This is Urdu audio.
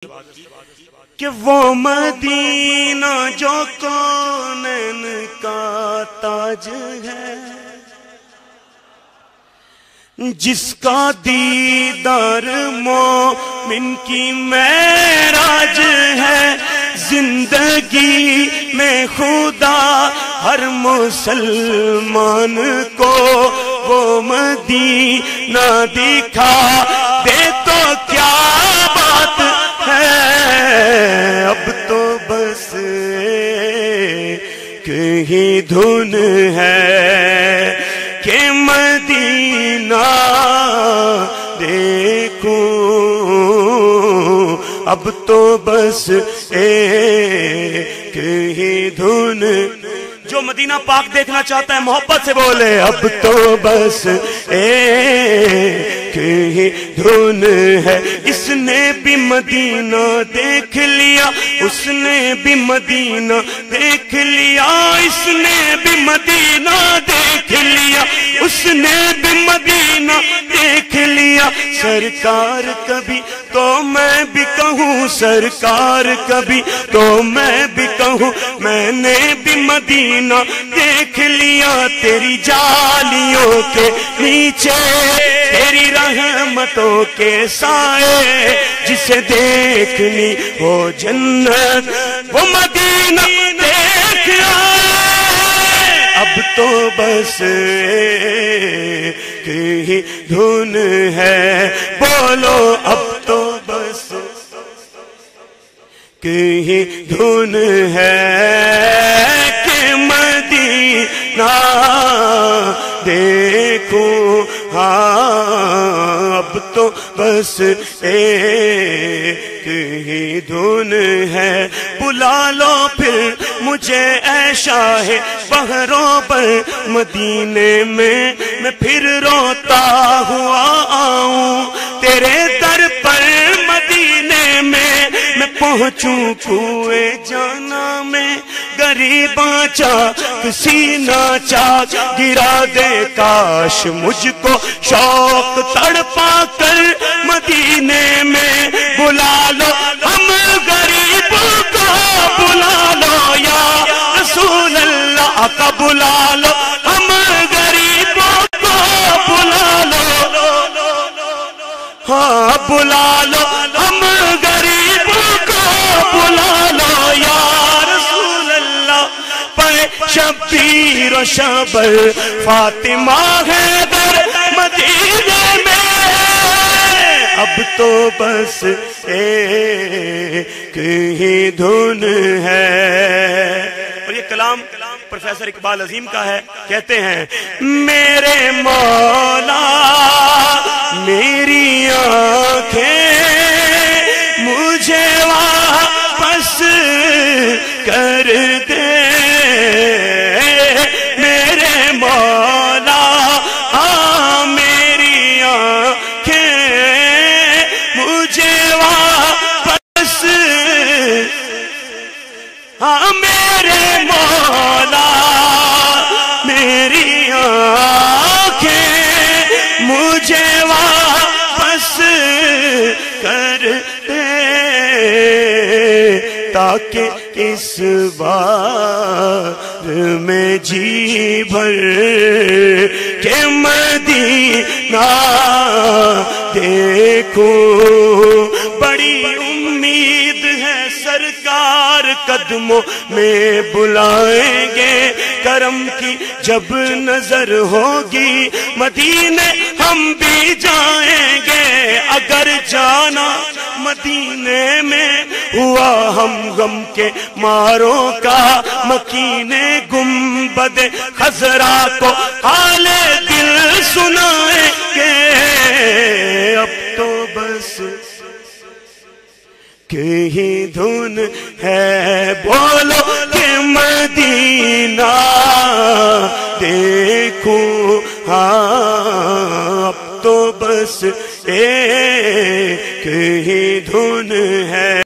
کہ وہ مدینہ جو کونین کا تاج ہے، جس کا دیدار مومن کی معراج ہے، زندگی میں خدا ہر مسلمان کو وہ مدینہ دکھا دے تو کیا بات ہے۔ اب تو بس کہیں دھن ہے کہ مدینہ دیکھوں، اب تو بس ایک ہی دھن۔ جو مدینہ پاک دیکھنا چاہتا ہے محبت سے بولے، اب تو بس ایک ہی دھن ہے۔ اس نے بھی مدینہ دیکھ لیا، اس نے بھی مدینہ دیکھ لیا، اس نے بھی مدینہ دیکھ لیا، اس نے بھی مدینہ دیکھ لیا۔ سرکار کبھی تو میں بھی کہوں، سرکار کبھی تو میں بھی کہوں، میں نے بھی مدینہ دیکھ لیا۔ تیری جالیوں کے نیچے تیری رحمتوں کے سائے، جسے دیکھنی وہ جنت وہ مدینہ دیکھ آئے۔ اب تو بس کہیں دھن ہے، بولو اب تو بس کہیں دھن ہے کہ مدینہ دیکھوں۔ ہاں اب تو بس ایک ہی دھن ہے۔ بلا لو پھر مجھے اے شاہ بحروں پر، مدینے میں پھر روتا ہوا آؤں تیرے در پر۔ مدینے میں پہنچوں کوئے جانا میں، غریباں چاک سینہ چاک گرا دے، کاش مجھ کو شوق تڑپا کر مدینے میں بلا لو ہم غریبوں کو، بلا لو یا رسول اللہ کا، بلا لو ہم غریبوں کو، بلا لو ہاں بلا لو ہم غریبوں کو، بلا لو یا رسول اللہ۔ پر شبیر و شبر فاطمہ حیدر مدینے میں، اب تو بس ایک ہی دھن ہے۔ اور یہ کلام پروفیسر اقبال عظیم کا ہے، کہتے ہیں میرے مولا میری آنکھیں مجھے واپس کر دے، میرے مولا میری آنکھیں مجھے واپس، ہاں میرے مولا میری آنکھیں مجھے واپس کر دے، تاکہ اس بار میں جی بھر کے مدینہ دیکھوں۔ بڑی امید ہے سرکار قدموں میں بلائیں گے، کرم کی جب نظر ہوگی مدینے ہم بھی جائیں گے۔ اگر جانا مدینے میں ہوا ہم غم کے ماروں کا، مکینے گنبد خضرا کو حال دل سنائیں گے۔ اب تو بس کہیں دھن ہے، بولو کہ مدینہ دیکھوں۔ ہاں اب تو بس ایک ہی دھن